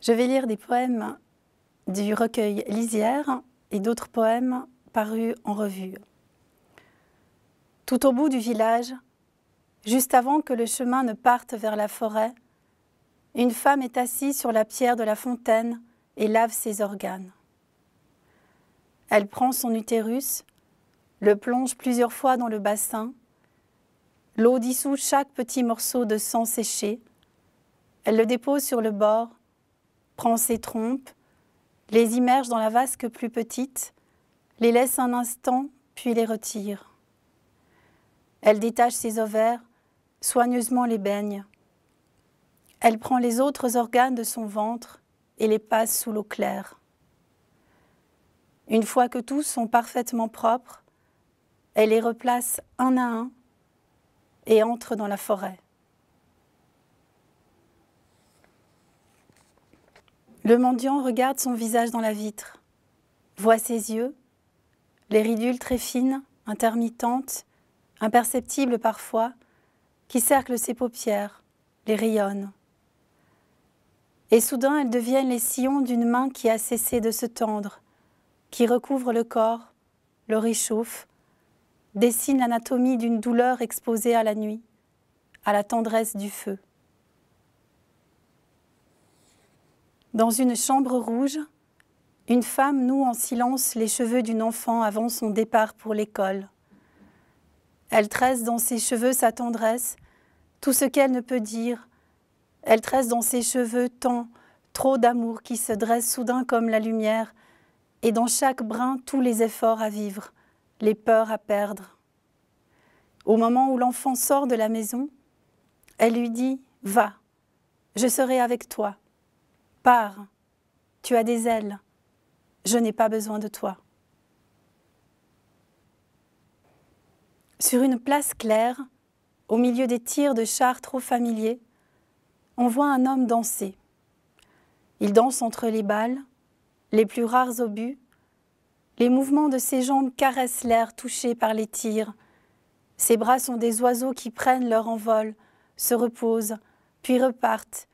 Je vais lire des poèmes du recueil Lisière et d'autres poèmes parus en revue. Tout au bout du village, juste avant que le chemin ne parte vers la forêt, une femme est assise sur la pierre de la fontaine et lave ses organes. Elle prend son utérus, le plonge plusieurs fois dans le bassin, l'eau dissout chaque petit morceau de sang séché, elle le dépose sur le bord, prend ses trompes, les immerge dans la vasque plus petite, les laisse un instant, puis les retire. Elle détache ses ovaires, soigneusement les baigne. Elle prend les autres organes de son ventre et les passe sous l'eau claire. Une fois que tous sont parfaitement propres, elle les replace un à un et entre dans la forêt. Le mendiant regarde son visage dans la vitre, voit ses yeux, les ridules très fines, intermittentes, imperceptibles parfois, qui cerclent ses paupières, les rayonnent. Et soudain, elles deviennent les sillons d'une main qui a cessé de se tendre, qui recouvre le corps, le réchauffe, dessine l'anatomie d'une douleur exposée à la nuit, à la tendresse du feu. Dans une chambre rouge, une femme noue en silence les cheveux d'une enfant avant son départ pour l'école. Elle tresse dans ses cheveux sa tendresse, tout ce qu'elle ne peut dire. Elle tresse dans ses cheveux tant, trop d'amour qui se dresse soudain comme la lumière, et dans chaque brin tous les efforts à vivre, les peurs à perdre. Au moment où l'enfant sort de la maison, elle lui dit « Va, je serai avec toi. Pars, tu as des ailes, je n'ai pas besoin de toi. » Sur une place claire, au milieu des tirs de chars trop familiers, on voit un homme danser. Il danse entre les balles, les plus rares obus. Les mouvements de ses jambes caressent l'air touché par les tirs. Ses bras sont des oiseaux qui prennent leur envol, se reposent, puis repartent.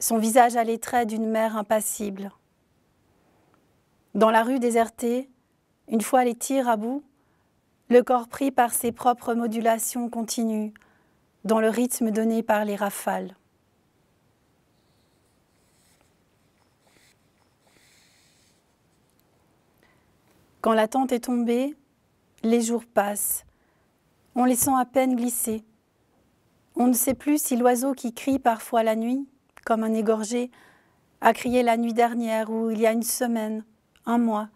Son visage a les traits d'une mère impassible. Dans la rue désertée, une fois les tirs à bout, le corps pris par ses propres modulations continue, dans le rythme donné par les rafales. Quand la tente est tombée, les jours passent. On les sent à peine glisser. On ne sait plus si l'oiseau qui crie parfois la nuit, comme un égorgé, a crié la nuit dernière ou il y a une semaine, un mois.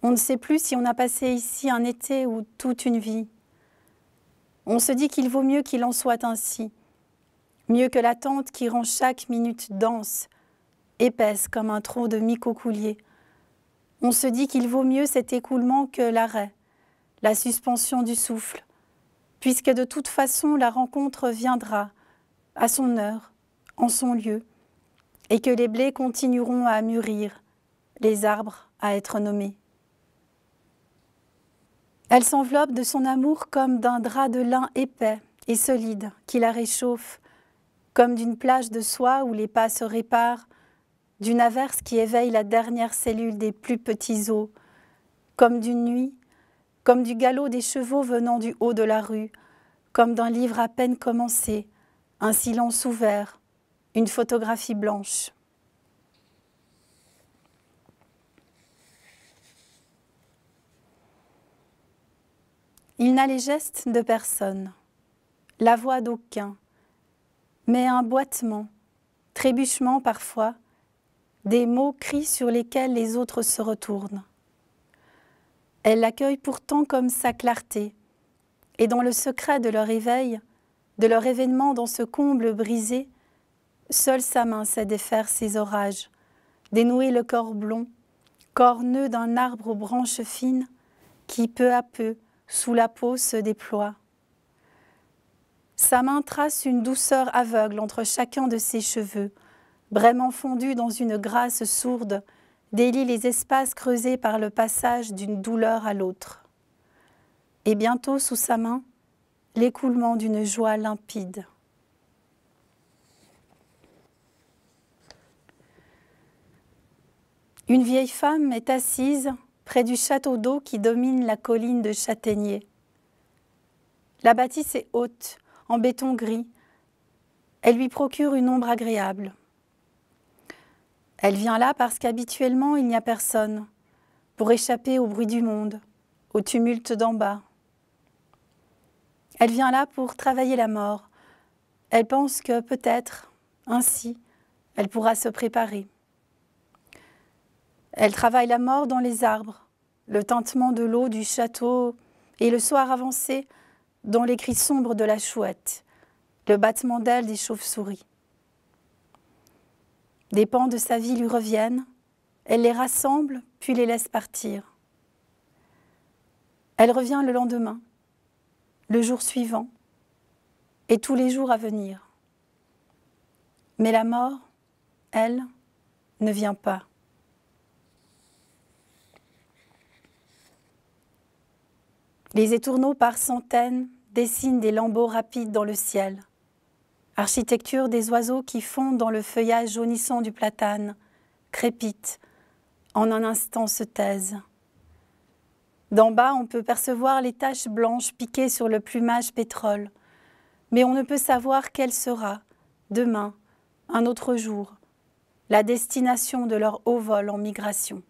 On ne sait plus si on a passé ici un été ou toute une vie. On se dit qu'il vaut mieux qu'il en soit ainsi, mieux que l'attente qui rend chaque minute dense, épaisse comme un tronc de micocoulier. On se dit qu'il vaut mieux cet écoulement que l'arrêt, la suspension du souffle, puisque de toute façon la rencontre viendra, à son heure, en son lieu, et que les blés continueront à mûrir, les arbres à être nommés. Elle s'enveloppe de son amour comme d'un drap de lin épais et solide qui la réchauffe, comme d'une plage de soie où les pas se réparent, d'une averse qui éveille la dernière cellule des plus petits os, comme d'une nuit, comme du galop des chevaux venant du haut de la rue, comme d'un livre à peine commencé, un silence ouvert, une photographie blanche. Il n'a les gestes de personne, la voix d'aucun, mais un boitement, trébuchement parfois, des mots crient sur lesquels les autres se retournent. Elle l'accueille pourtant comme sa clarté, et dans le secret de leur éveil, de leur événement dans ce comble brisé, seule sa main sait défaire ses orages, dénouer le corps blond, corneux d'un arbre aux branches fines, qui peu à peu, sous la peau, se déploie. Sa main trace une douceur aveugle entre chacun de ses cheveux, braiement fondus dans une grâce sourde, délie les espaces creusés par le passage d'une douleur à l'autre. Et bientôt, sous sa main, l'écoulement d'une joie limpide. Une vieille femme est assise près du château d'eau qui domine la colline de châtaigniers. La bâtisse est haute, en béton gris. Elle lui procure une ombre agréable. Elle vient là parce qu'habituellement il n'y a personne, pour échapper au bruit du monde, au tumulte d'en bas. Elle vient là pour travailler la mort. Elle pense que peut-être, ainsi, elle pourra se préparer. Elle travaille la mort dans les arbres, le tintement de l'eau du château et le soir avancé dans les cris sombres de la chouette, le battement d'ailes des chauves-souris. Des pans de sa vie lui reviennent, elle les rassemble puis les laisse partir. Elle revient le lendemain, le jour suivant et tous les jours à venir. Mais la mort, elle, ne vient pas. Les étourneaux par centaines dessinent des lambeaux rapides dans le ciel. Architecture des oiseaux qui fondent dans le feuillage jaunissant du platane, crépitent, en un instant se taisent. D'en bas, on peut percevoir les taches blanches piquées sur le plumage pétrole, mais on ne peut savoir quelle sera, demain, un autre jour, la destination de leur haut vol en migration.